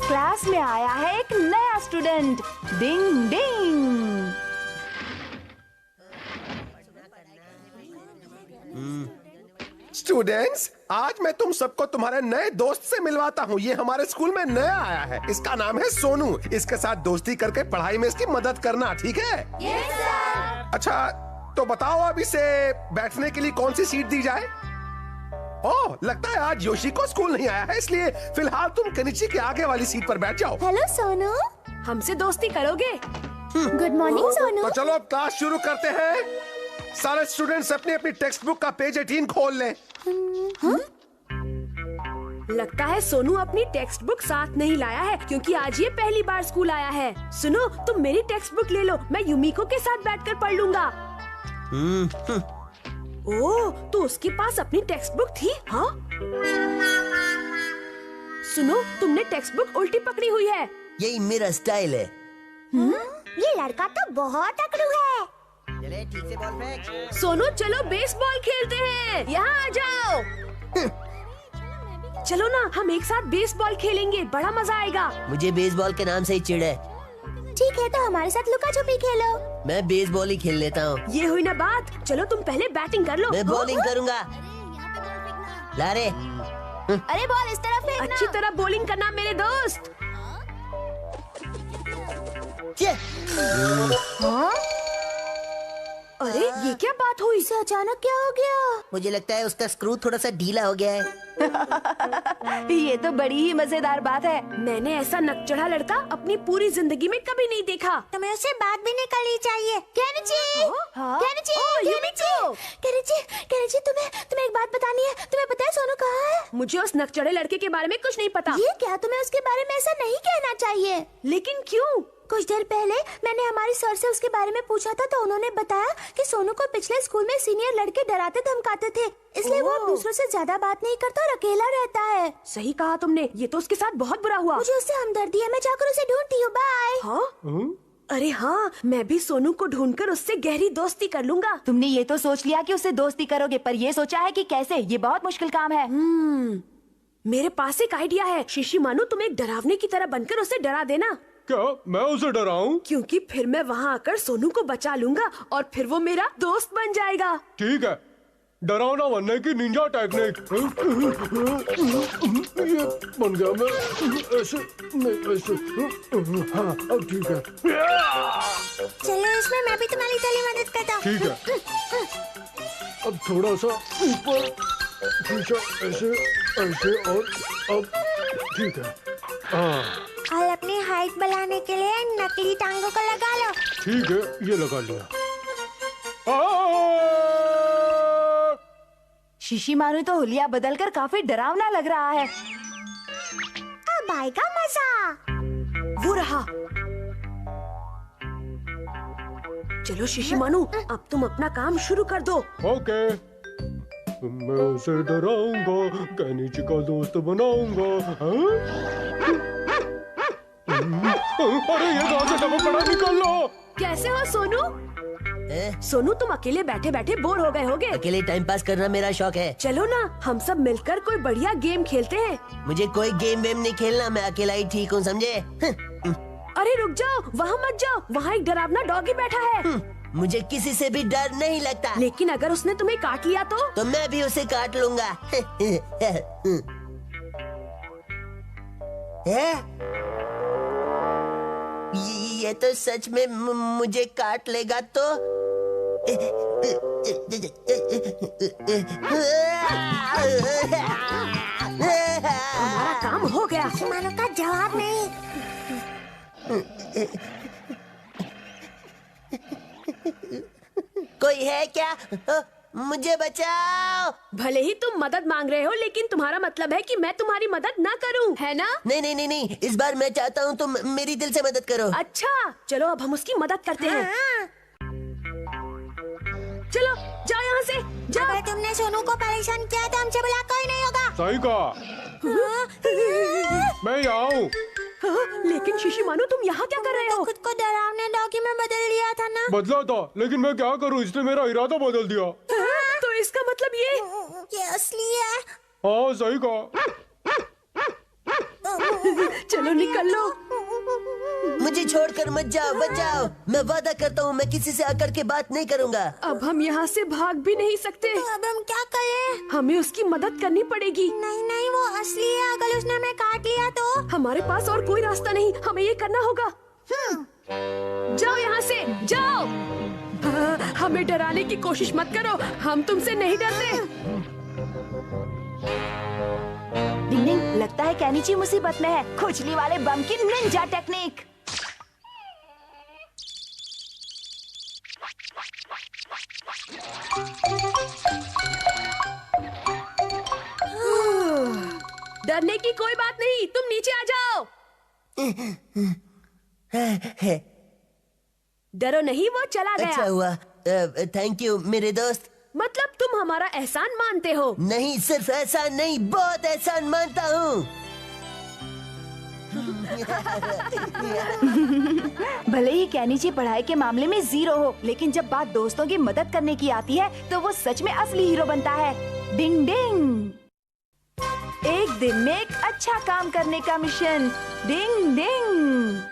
Class में आया है एक नया स्टूडेंट। डिंग डिंग। स्टूडेंट्स, आज मैं तुम सबको तुम्हारे नए दोस्त से मिलवाता हूँ। ये हमारे स्कूल में नया आया है। इसका नाम है सोनू। इसके साथ दोस्ती करके पढ़ाई में इसकी मदद करना, ठीक है? Yes sir. अच्छा, तो बताओ अब इसे बैठने के लिए कौन सी सीट दी जाए? ओह, लगता है आज योशी को स्कूल नहीं आया है, इसलिए फिलहाल तुम कनिची के आगे वाली सीट पर बैठ जाओ। हेलो सोनू, हमसे दोस्ती करोगे? Good morning Sonu. तो चलो अब क्लास शुरू करते हैं। सारे स्टूडेंट्स अपनी अपनी टेक्स्ट बुक का पेज 18 खोल लें। लगता है सोनू अपनी टेक्स्ट बुक साथ नहीं लाया है, क्योंकि आज ये पहली बार स्कूल आया है। सुनो, तुम मेरी टेक्स्ट बुक ले लो, मैं युमिको के साथ बैठकर पढ़ लूंगा। ओह, तो उसके पास अपनी टेक्स्ट बुक थी? हाँ? सुनो, तुमने टेक्स्ट बुक उल्टी पकड़ी हुई है। यही मेरा स्टाइल है। ये लड़का तो बहुत अकड़ू है। चले ठीक से बॉल फेंक। सोनू, चलो बेसबॉल खेलते हैं। यहाँ आ जाओ। चलो ना, हम एक साथ बेसबॉल खेलेंगे, बड़ा मजा आएगा। मुझे बेसबॉल के नाम से ही चिढ़ है। ठीक है, तो हमारे साथ लुका छुपी खेलो। मैं बेसबॉल ही खेल लेता हूँ। ये हुई ना बात। चलो तुम पहले बैटिंग कर लो। मैं बॉलिंग करूँगा। ला रे। अरे बॉल इस तरफ फेंकना। अच्छी तरह बॉलिंग करना मेरे दोस्त। हाँ? अरे, ये क्या बात हुई? इसे अचानक क्या हो गया? मुझे लगता है उसका स्क्रू थोड़ा सा ढीला हो गया है। ये तो बड़ी ही मजेदार बात है। मैंने ऐसा नकचढ़ा लड़का अपनी पूरी जिंदगी में कभी नहीं देखा। तुम्हें उससे बात भी नहीं करनी चाहिए। केनिची, हाँ? केनिची, ओह, केनिची, केनिची, केनिची, तुम्हें एक बात बतानी है। तुम्हें पता है सोनू कहाँ है? मुझे उस नकचढ़े लड़के के बारे में कुछ नहीं पता। ये क्या, तुम्हें उसके बारे में ऐसा नहीं कहना चाहिए। लेकिन क्यों? कुछ देर पहले मैंने हमारे सर से उसके बारे में पूछा था, तो उन्होंने बताया कि सोनू को पिछले स्कूल में सीनियर लड़के डराते धमकाते थे, इसलिए वो अब दूसरों से ज्यादा बात नहीं करता और अकेला रहता है। सही कहा तुमने, ये तो उसके साथ बहुत बुरा हुआ। मुझे उससे हमदर्दी है, मैं जाकर उसे ढूंढती हूँ। बाय। हाँ? अरे हाँ, मैं भी सोनू को ढूंढकर उससे गहरी दोस्ती कर लूंगा। तुमने ये तो सोच लिया कि उससे दोस्ती करोगे, पर ये सोचा है कि कैसे? ये बहुत मुश्किल काम है। मेरे पास एक आइडिया है। शिशी मानो, तुम एक डरावने की तरह बनकर उसे डरा देना। क्या मैं उसे डराऊं? क्योंकि फिर मैं वहाँ आकर सोनू को बचा लूंगा और फिर वो मेरा दोस्त बन जाएगा। ठीक है, डरावना बनने की निंजा टेक्निक। ये बन गया। मैं ऐसे हाँ, अब ठीक है। चलो, इसमें मैं भी तुम्हारी थोड़ी मदद करता हूँ। ठीक है, अब थोड़ा सा ऊपर खींचा, ऐसे ऐसे, और अब ठीक है। हाँ, और अपनी हाइट बढ़ाने के लिए नकली टांगों को लगा लो। ठीक है, ये लगा लिया। शिशी मानू तो हुलिया बदलकर काफी डरावना लग रहा है। अब आएगा मजा। वो रहा। चलो शिशी मानू, अब तुम अपना काम शुरू कर दो। ओके, मैं उसे डराऊंगा, केनिची का दोस्त बनाऊंगा। अरे ये कहाँ से दबा पड़ा, निकल लो। कैसे हो सोनू? सोनू, तुम अकेले बैठे बैठे बोर हो गए होगे। अकेले टाइम पास करना मेरा शौक है। चलो ना, हम सब मिलकर कोई बढ़िया गेम खेलते हैं। मुझे कोई गेम वेम नहीं खेलना, मैं अकेला ही ठीक हूँ, समझे? अरे रुक जाओ, वहाँ मत जाओ, वहाँ एक डरावना डॉगी बैठा है। मुझे किसी से भी डर नहीं लगता। लेकिन अगर उसने तुम्हें काट लिया तो मैं भी उसे काट लूंगा। ये तो सच में मुझे काट लेगा तो। हमारा काम हो गया। मानो का जवाब नहीं। कोई है क्या? मुझे बचाओ। भले ही तुम मदद मांग रहे हो, लेकिन तुम्हारा मतलब है कि मैं तुम्हारी मदद ना करूं, है ना? नहीं नहीं नहीं नहीं, इस बार मैं चाहता हूँ तुम मेरी दिल से मदद करो। अच्छा, चलो अब हम उसकी मदद करते हैं। चलो जाओ यहाँ से, जाओ। अगर तुमने सोनू को परेशान किया तो हमसे बुला कोई नहीं होगा। सही कहा, मैं यहाँ हूँ। लेकिन शिशी मानो, तुम यहाँ क्या कर रहे हो? खुद को डरावने डॉगी में बदल लिया था ना। बदला था, लेकिन मैं क्या करूँ, इसने मेरा इरादा बदल दिया। तो इसका मतलब ये असली है। हाँ सही कहा। चलो निकल लो। मुझे छोड़कर मत जाओ, बच जाओ। मैं वादा करता हूँ मैं किसी से आकर के बात नहीं करूँगा। अब हम यहाँ से भाग भी नहीं सकते। अब हम क्या करें? हमें उसकी मदद करनी पड़ेगी। नहीं नहीं, वो असली है। अगर उसने हमें काट लिया तो? हमारे पास और कोई रास्ता नहीं, हमें ये करना होगा। जाओ यहाँ से, जाओ। हमें डराने की कोशिश मत करो, हम तुमसे नहीं डरते। डिंग डिंग, लगता है केनिची मुसीबत में है। खुजली वाले बम की निंजा टेक्निक। डरने की कोई बात नहीं, तुम नीचे आ जाओ। डरो नहीं, वो चला गया। अच्छा हुआ, थैंक यू मेरे दोस्त। मतलब तुम हमारा एहसान मानते हो? नहीं, सिर्फ एहसान नहीं, बहुत एहसान मानता हूँ। भले ही केनिची पढ़ाई के मामले में 0 हो, लेकिन जब बात दोस्तों की मदद करने की आती है तो वो सच में असली हीरो बनता है। डिंग डिंग, एक दिन में एक अच्छा काम करने का मिशन। डिंग डिंग।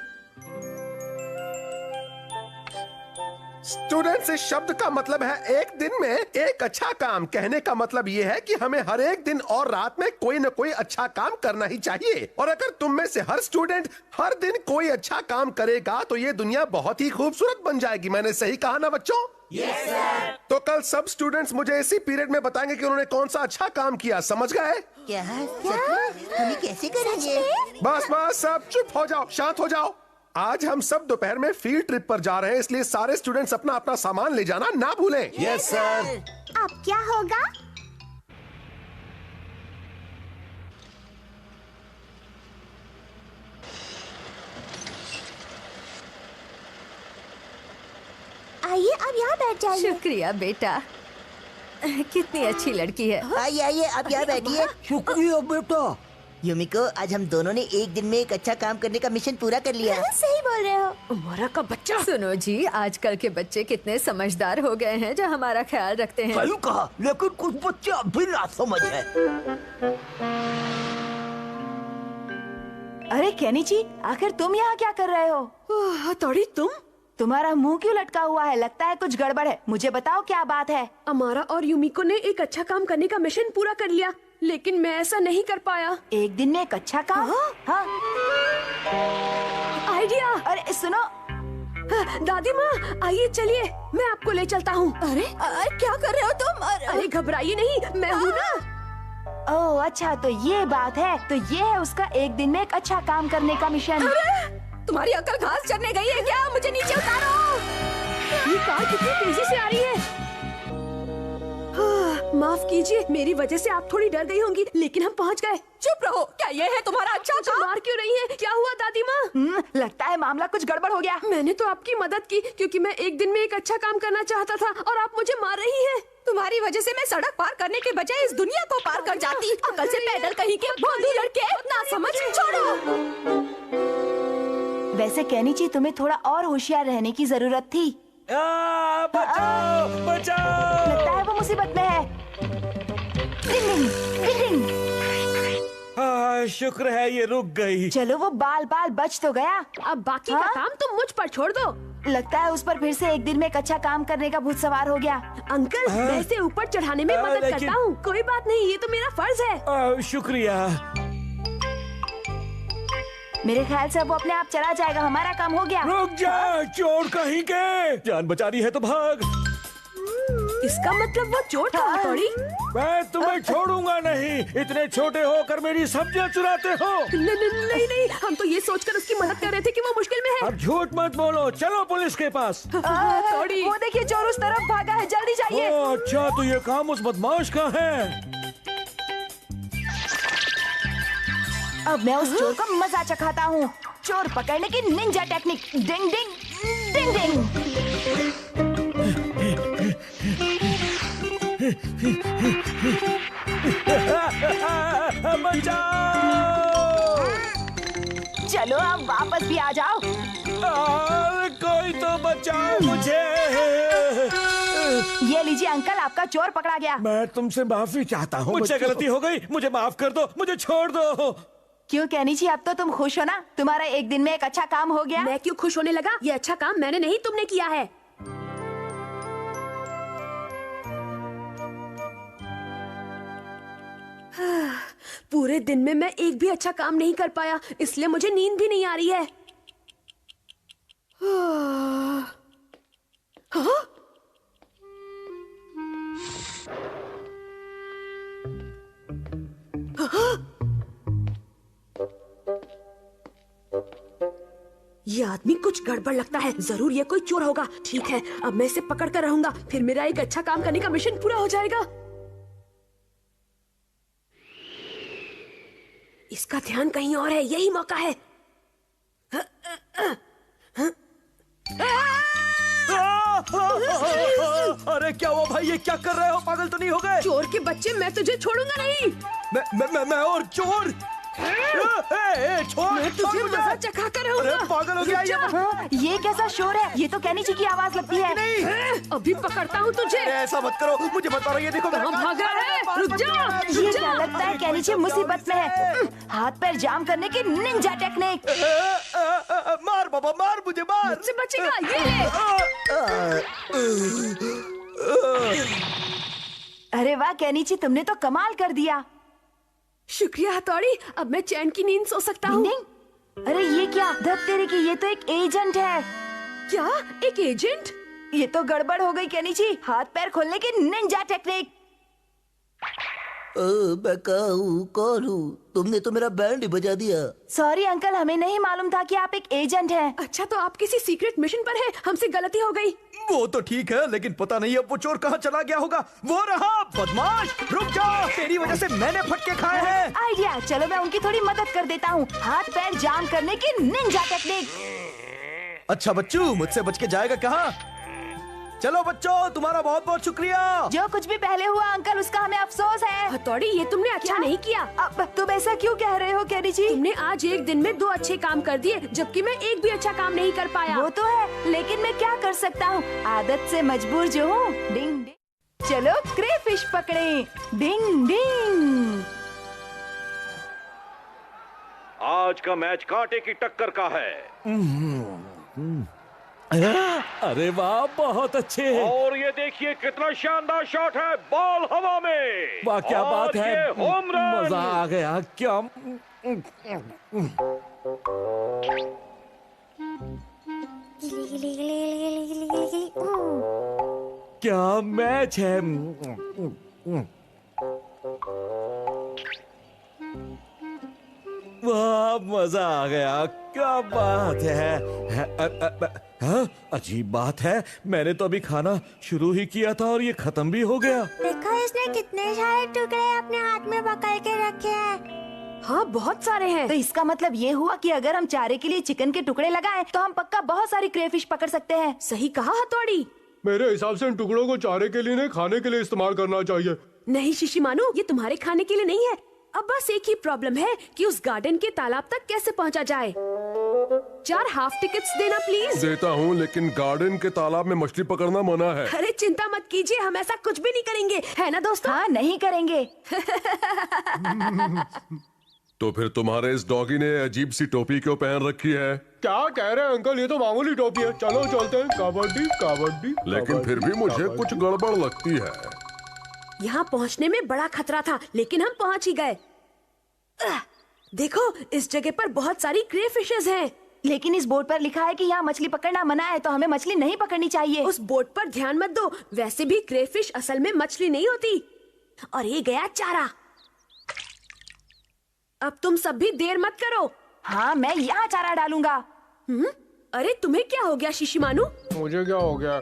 स्टूडेंट्स, इस शब्द का मतलब है एक दिन में एक अच्छा काम। कहने का मतलब ये है कि हमें हर एक दिन और रात में कोई न कोई अच्छा काम करना ही चाहिए। और अगर तुम में से हर स्टूडेंट हर दिन कोई अच्छा काम करेगा तो ये दुनिया बहुत ही खूबसूरत बन जाएगी। मैंने सही कहा ना बच्चों? Yes sir. तो कल सब स्टूडेंट्स मुझे इसी पीरियड में बताएंगे कि उन्होंने कौन सा अच्छा काम किया। समझ गए? क्या हमें कैसे करेंगे? बस बस, सब चुप हो जाओ, शांत हो जाओ। आज हम सब दोपहर में फील्ड ट्रिप पर जा रहे हैं, इसलिए सारे स्टूडेंट्स अपना अपना सामान ले जाना ना भूलें। Yes sir. अब क्या होगा? आइए, अब यहाँ बैठ जाइए। शुक्रिया बेटा, कितनी अच्छी लड़की है। आइए आइए, आप यहाँ बैठिए। शुक्रिया बेटा। युमिको, आज हम दोनों ने एक दिन में एक अच्छा काम करने का मिशन पूरा कर लिया। सही बोल रहे हो। हमारा का बच्चा। सुनो जी, आजकल के बच्चे कितने समझदार हो गए हैं जो हमारा ख्याल रखते हैं। सही कहा, लेकिन कुछ बच्चे अभी ना समझ है। अरे केनिची, आखिर तुम यहाँ क्या कर रहे हो? हथौड़ी, तुम? तुम्हारा मुंह क्यों लटका हुआ है? लगता है कुछ गड़बड़ है। मुझे बताओ क्या बात है। अमारा और यूमिको ने एक अच्छा काम करने का मिशन पूरा कर लिया, लेकिन मैं ऐसा नहीं कर पाया। एक दिन में एक अच्छा काम? हाँ। आइडिया। अरे सुनो, दादी माँ, आइए चलिए, मैं आपको ले चलता हूँ। अरे क्या कर रहे हो तुम? अरे घबराइए नहीं, मैं हूँ ना। ओह अच्छा, तो ये बात है। तो ये है उसका एक दिन में एक अच्छा काम करने का मिशन। तुम्हारी अक्ल घास चरने गई है क्या? मुझे नीचे उतारो। ये कार कितनी तेजी से आ रही है। माफ कीजिए, मेरी वजह से आप थोड़ी डर गई होंगी, लेकिन हम पहुंच गए। चुप रहो, क्या ये है तुम्हारा अच्छा काम? मार क्यों रही है? क्या हुआ दादी माँ? लगता है मामला कुछ गड़बड़ हो गया। मैंने तो आपकी मदद की क्योंकि मैं एक दिन में एक अच्छा काम करना चाहता था और आप मुझे मार रही हैं। तुम्हारी वजह से मैं सड़क पार करने के बजाय इस दुनिया को पार कर जाती। अकल से पैदल कहीं के भोंदू लड़के, ना समझ। छोड़ो। वैसे केनिची, तुम्हें थोड़ा और होशियार रहने की जरूरत थी। बचाओ बचाओ। लगता है वो मुसीबत में है। डिंग डिंग, डिंग डिंग। शुक्र है ये रुक गई। चलो, वो बाल बाल बच तो गया। अब बाकी का हाँ? काम तुम मुझ पर छोड़ दो। लगता है उस पर फिर से एक दिन में एक अच्छा काम करने का भूत सवार हो गया। अंकल, मैं इसे ऊपर चढ़ाने में मदद लेकिन- करता हूँ। कोई बात नहीं, ये तो मेरा फर्ज है। शुक्रिया। मेरे ख्याल से अब वो अपने आप चला जाएगा। हमारा काम हो गया। रुक जा, चोर कहीं के। जान बचानी है तो भाग। इसका मतलब वो चोर था। हथौड़ी, मैं तुम्हें छोड़ूंगा नहीं। इतने छोटे होकर मेरी सब्जियां चुराते हो। नहीं नहीं, हम तो ये सोचकर उसकी मदद कर रहे थे कि वो मुश्किल में है। अब झूठ मत बोलो, चलो पुलिस के पास। हथौड़ी, वो देखिए, चोर उस तरफ भागा है। जल्दी जाइए। ओह अच्छा, तो ये काम उस बदमाश का है। अब मैं उस चोर को मजा चखाता हूँ। चोर पकड़ने की निंजा टेक्निक। डिंग डिंग डिंग डिंग। बचाओ। चलो, अब वापस भी आ जाओ। कोई तो बचाओ मुझे। ये लीजिए अंकल, आपका चोर पकड़ा गया। मैं तुमसे माफी चाहता हूँ। मुझसे गलती हो गई, मुझे माफ कर दो, मुझे छोड़ दो। क्यों कैनी जी, अब तो तुम खुश हो ना? तुम्हारा एक दिन में एक अच्छा काम हो गया। मैं क्यों खुश होने लगा? ये अच्छा काम मैंने नहीं, तुमने किया है। पूरे दिन में मैं एक भी अच्छा काम नहीं कर पाया, इसलिए मुझे नींद भी नहीं आ रही है। हाँ? ये आदमी कुछ गड़बड़ लगता है, जरूर ये कोई चोर होगा। ठीक है, अब मैं इसे पकड़ कर रहूंगा, फिर मेरा एक अच्छा काम करने का मिशन पूरा हो जाएगा। इसका ध्यान कहीं और है, यही मौका है। अरे क्या हुआ भाई, ये क्या कर रहे हो? पागल तो नहीं हो गए? चोर के बच्चे, मैं तुझे छोड़ूंगा नहीं। मैं और चोर? छोड़, मैं तुझे मजा चखा कर रहूंगा। अरे पागल हो गया ये? हाँ, ये कैसा शोर है? ये तो कैनी जी की आवाज लगती है। नहीं, अभी पकड़ता हूँ तुझे। ऐसा मत करो, मुझे बता रहा, ये देखो कहाँ भागा है? रुक जा, ये क्या लगता है कैनी जी मुसीबत में है। हाथ पैर जाम करने की निंजा टेक्निक। मार बाबा मार, मुझे मार। मुझसे बचेगा ये ले। अरे वाह कैनी जी, तुमने तो कमाल कर दिया। शुक्रिया हथौड़ी, अब मैं चैन की नींद सो सकता हूँ। नहीं, अरे ये क्या धत तेरे की, ये तो एक एजेंट है। क्या? एक एजेंट? ये तो गड़बड़ हो गई कैनी जी, हाथ पैर खोलने की निंजा टेक्निक। मैं कौन हूँ? तुमने तो मेरा बैंड ही बजा दिया। सॉरी अंकल, हमें नहीं मालूम था कि आप एक एजेंट हैं। अच्छा, तो आप किसी सीक्रेट मिशन पर हैं, हमसे गलती हो गई। वो तो ठीक है, लेकिन पता नहीं अब वो चोर कहाँ चला गया होगा। वो रहा बदमाश, रुक जाओ, तेरी वजह से मैंने फटके खाए हैं। आइडिया, चलो मैं उनकी थोड़ी मदद कर देता हूँ। हाथ पैर जाम करने की निंजा टेक्निक। अच्छा बच्चू, मुझसे बच के जाएगा कहाँ? चलो बच्चों, तुम्हारा बहुत बहुत शुक्रिया। जो कुछ भी पहले हुआ अंकल, उसका हमें अफसोस है। हथौड़ी, ये तुमने अच्छा नहीं किया। अब तुम ऐसा क्यों कह रहे हो कैनी जी? तुमने आज एक दिन में 2 अच्छे काम कर दिए, जबकि मैं एक भी अच्छा काम नहीं कर पाया। वो तो है, लेकिन मैं क्या कर सकता हूँ, आदत से मजबूर जो हूँ। डिंग डिंग, चलो क्रेफिश पकड़े। डिंग डिंग। आज का मैच कांटे की टक्कर का है। अरे वाह, बहुत अच्छे। और ये देखिए कितना शानदार शॉट है, बॉल हवा में। वाह क्या बात और है, ये होम रन। मजा आ गया। क्या क्या मैच है। वाह मजा आ गया, क्या बात है। हाँ, अजीब बात है, मैंने तो अभी खाना शुरू ही किया था और ये खत्म भी हो गया। देखो इसने कितने सारे टुकड़े अपने हाथ में पकड़ के रखे हैं। हाँ, बहुत सारे हैं। तो इसका मतलब ये हुआ कि अगर हम चारे के लिए चिकन के टुकड़े लगाएं, तो हम पक्का बहुत सारी क्रेफिश पकड़ सकते हैं। सही कहा हथौड़ी। मेरे हिसाब से इन टुकड़ों को चारे के लिए नहीं, खाने के लिए इस्तेमाल करना चाहिए। नहीं शिशिमानु, ये तुम्हारे खाने के लिए नहीं है। अब बस एक ही प्रॉब्लम है कि उस गार्डन के तालाब तक कैसे पहुंचा जाए। 4 हाफ टिकट्स देना प्लीज। देता हूँ, लेकिन गार्डन के तालाब में मछली पकड़ना मना है। अरे चिंता मत कीजिए, हम ऐसा कुछ भी नहीं करेंगे, है ना दोस्तों? हाँ, नहीं करेंगे। तो फिर तुम्हारे इस डॉगी ने अजीब सी टोपी क्यों पहन रखी है? क्या कह रहे हैं अंकल, ये तो मामूली टोपी है। चलो चलते हैं, कबड्डी कबड्डी। लेकिन फिर भी मुझे कुछ गड़बड़ लगती है। यहाँ पहुँचने में बड़ा खतरा था, लेकिन हम पहुँच ही गए। देखो, इस जगह पर बहुत सारी क्रेफिशेस हैं। लेकिन इस बोर्ड पर लिखा है कि यहाँ मछली पकड़ना मना है, तो हमें मछली नहीं पकड़नी चाहिए। उस बोर्ड पर ध्यान मत दो, वैसे भी क्रेफिश असल में मछली नहीं होती। और ये गया चारा। अब तुम सब भी देर मत करो। हाँ, मैं यहाँ चारा डालूंगा। अरे तुम्हें क्या हो गया शिशिमानु? मुझे क्या हो गया?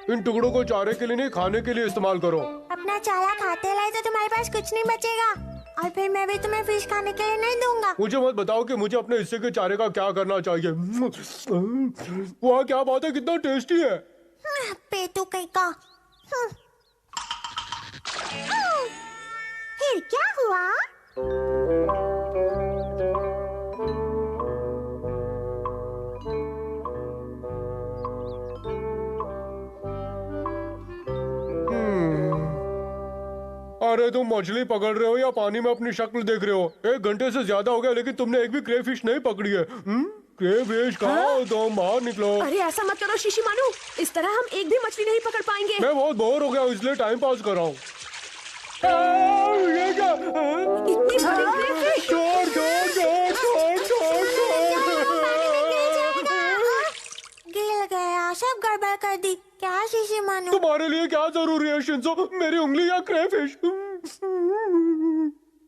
इन टुकड़ों को चारे के लिए नहीं, खाने के लिए इस्तेमाल करो। अपना चारा खाते रहे तो तुम्हारे पास कुछ नहीं बचेगा, और फिर मैं भी तुम्हें फिश खाने के लिए नहीं दूंगा। मुझे मत बताओ कि मुझे अपने हिस्से के चारे का क्या करना चाहिए। वाह क्या बात है, कितना टेस्टी है। पेटू कहीं का। फिर क्या हुआ? अरे अरे तुम मछली पकड़ रहे हो या पानी में अपनी शक्ल देख रहे हो? 1 घंटे से ज्यादा हो गया लेकिन तुमने एक भी क्रेफिश नहीं पकड़ी है। क्रेफिश कहाँ? तुम बाहर निकलो। अरे ऐसा मत करो शिशिमानु, इस तरह हम एक भी मछली नहीं पकड़ पाएंगे। मैं बहुत बोर हो गया हूँ इसलिए टाइम पास कर रहा हूँ। ये क्या? इतनी बड़ी क्रेफिश। गिर गया, सब गड़बड़ कर दी। क्या शिशिमानु? तुम्हारे लिए क्या जरूरी है शिंजो, मेरी उंगली या क्रेफिश?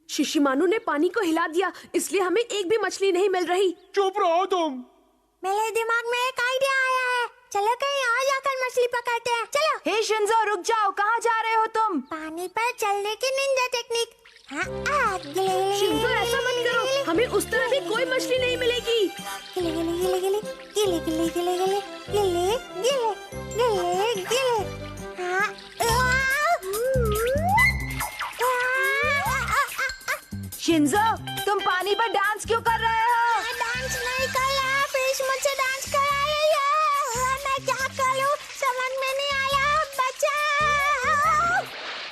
शिशिमानु ने पानी को हिला दिया, इसलिए हमें एक भी मछली नहीं मिल रही। चुप रहो तुम। मेरे दिमाग में एक आइडिया आया है। चलो कहीं और जाकर मछली पकड़ते हैं। चलो। हे शिंजो, रुक जाओ, कहाँ जा रहे हो तुम? पानी पर चलने की निंजा टेक्निक। शिंजो ऐसा मत करो, हमें उस तरह भी कोई मछली नहीं मिलेगी। गिले गिले गिले गिले गिले गिले गिले गिले गिले गिले गिले गिले। शिंजो, तुम पानी पर डांस क्यों कर रहे हो? डांस नहीं कर रहा, फिश मुझसे डांस करा रही है। मैं क्या करूं, समझ में नहीं आया। बचाओ।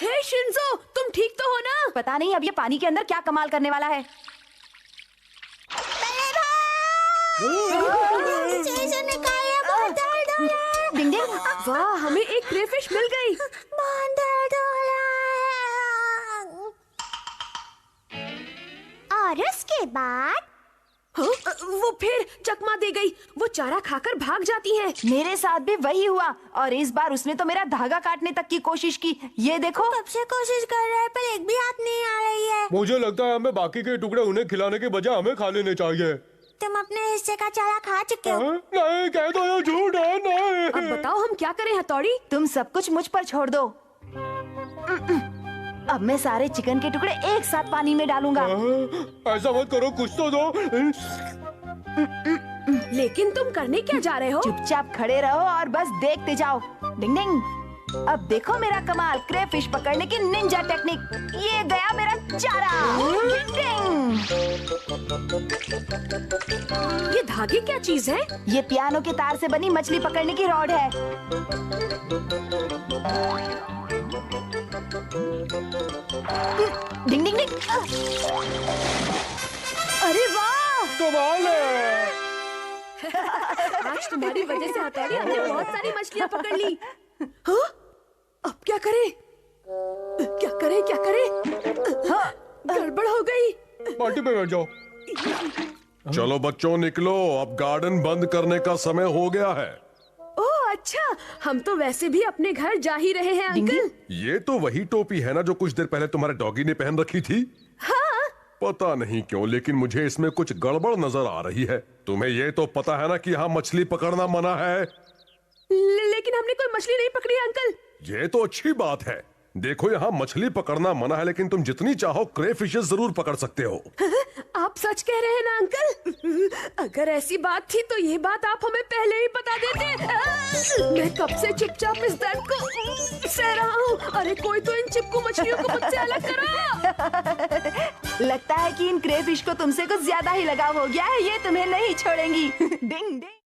हे शिंजो, तुम ठीक तो हो ना? पता नहीं अब ये पानी के अंदर क्या कमाल करने वाला है। डिंग डिंग। वाह, हमें एक क्रेफिश मिल गई। बहुत दर्द हो रहा है। और उसके बाद हाँ, वो फिर चकमा दे गई। वो चारा खाकर भाग जाती है। मेरे साथ भी वही हुआ और इस बार उसने तो मेरा धागा काटने तक की कोशिश की। ये देखो। कब से कोशिश कर रहे हैं पर एक भी हाथ नहीं आ रही है। मुझे लगता है हमें बाकी के टुकड़े उन्हें खिलाने के बजाय हमें खा लेने चाहिए। तुम अपने हिस्से का चारा खा चुके हो। नहीं, कह दो ये झूठ है। नहीं। अब बताओ हम क्या करें हथौड़ी? तुम सब कुछ मुझ पर छोड़ दो। अब मैं सारे चिकन के टुकड़े एक साथ पानी में डालूंगा। ऐसा मत करो, कुछ तो दो। लेकिन तुम करने क्या जा रहे हो? चुपचाप खड़े रहो और बस देखते जाओ। डिंग डिंग। अब देखो मेरा कमाल, क्रेफिश पकड़ने की निंजा टेक्निक। ये गया मेरा चारा। डिंग डिंग। ये धागे क्या चीज है? ये पियानो के तार से बनी मछली पकड़ने की रॉड है। डिंग डिंग डिंग। अरे वाह, कमाल है। आज तुम्हारी वजह से हथौड़ी हमने बहुत सारी मछलियाँ पकड़ ली। हाँ? अब क्या करें? क्या करें? क्या करें? हाँ, गड़बड़ हो गई। पार्टी में बैठ जाओ। चलो बच्चों निकलो, अब गार्डन बंद करने का समय हो गया है। ओह अच्छा, हम तो वैसे भी अपने घर जा ही रहे हैं अंकल। ये तो वही टोपी है ना जो कुछ देर पहले तुम्हारे डॉगी ने पहन रखी थी? हाँ। पता नहीं क्यों लेकिन मुझे इसमें कुछ गड़बड़ नजर आ रही है। तुम्हें ये तो पता है ना कि यहाँ मछली पकड़ना मना है। लेकिन हमने कोई मछली नहीं पकड़ी है अंकल। ये तो अच्छी बात है। देखो यहाँ मछली पकड़ना मना है लेकिन तुम जितनी चाहो क्रेफिशेस जरूर पकड़ सकते हो। आप सच कह रहे हैं ना अंकल? अगर ऐसी बात थी तो ये बात आप हमें पहले ही बता देते। मैं कब से चुपचाप इस दर्द को सह रहा हूँ। अरे कोई तो इन चिपकू मछलियों को मुझसे अलग करो। लगता है कि इन क्रेफिश को तुमसे कुछ ज्यादा ही लगाव हो गया है। ये तुम्हें नहीं छोड़ेंगी। डिंग डिंग।